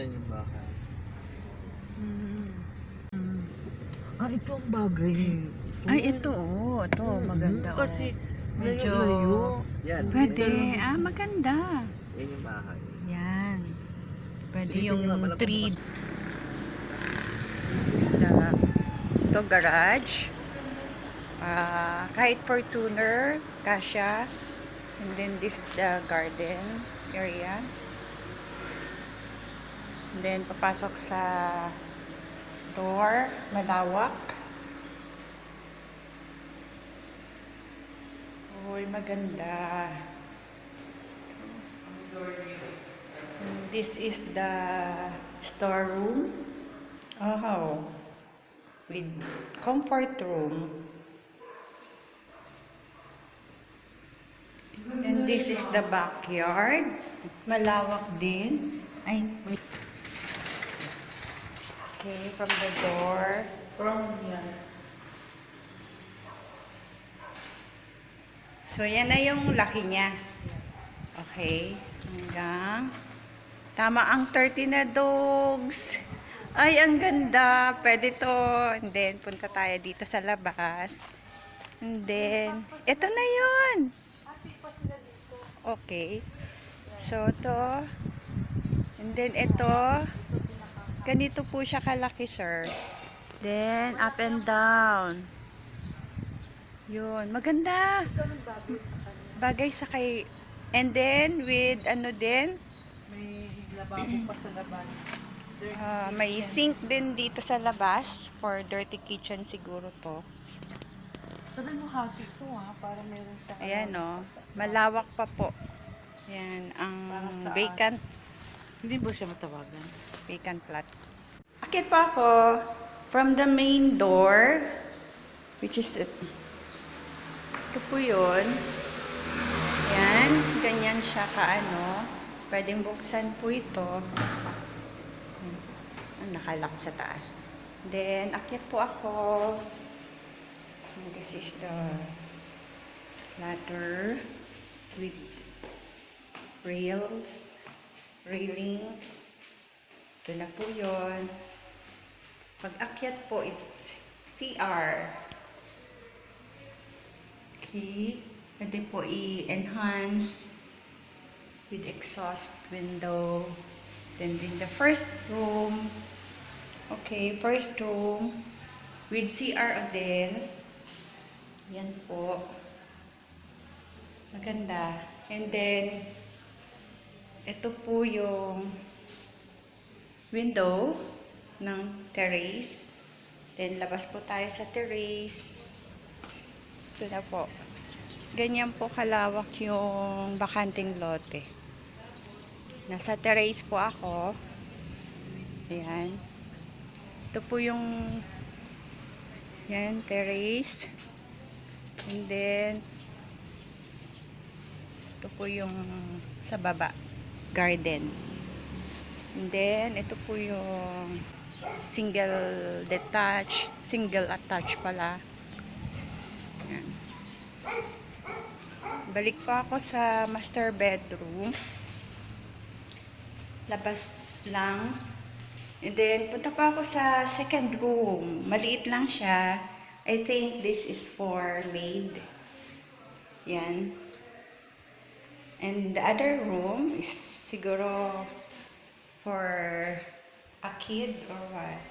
Yan yung bahay. Ito ang bagay. Ay, ito oh. Ito, maganda oh. Kasi medyo layo-layo. Yan. pwede. Yan, Maganda. yan yung bahay. Yan. Pwede Silipin yung niyo, malapit tree. bukas. This is the garage. Kahit Fortuner, kasya. And then this is the garden area. And then papasok sa door, malawak. Uy, maganda. And this is the storeroom. Oh, with comfort room. And this is the backyard. Malawak din. Ay, wait. Okay, from the door. From yan. So, yan na yung laki niya. Okay. Hanggang. Tama ang 30 na dogs. Ay, ang ganda. Pwede to. And then, punta tayo dito sa labas. And then, ito na yun. Okay. So, to. And then, ito. Ganito po siya kalaki, sir. Then, up and down. Yun. Maganda. Bagay sa kay... And then, with ano din? May lababo pa sa labas. May sink din dito sa labas. For dirty kitchen siguro to. Sabi mo hati ko para meron siya. Ayan, o. Malawak pa po. Yan. Ang Para vacant. Hindi ba siya matawagan? Vacant plot. Akit pa ako from the main door, which is ito po yun. Yan, ganyan siya kaano. Pwedeng buksan po ito. Nakalock sa taas. Then, akyat po ako. This is the ladder with railings. Ito na po yun. Pag-akyat po is CR. Okay. Pwede po i-enhance with exhaust window. Then in the first room, okay, first room with CR again. Yan po. Maganda. And then, ito po yung window ng terrace. Then, labas po tayo sa terrace. Ito na po. Ganyan po kalawak yung bakanting lote. Nasa terrace po ako. Ayan. Ito po yung yan, terrace. And then, ito po yung sa baba, garden. And then, ito po yung single attach pala. Ayan. Balik pa ako sa master bedroom. Labas lang. And then, punta pa ako sa second room. Maliit lang siya. I think this is for maid. Yan. And the other room is siguro for a kid or what.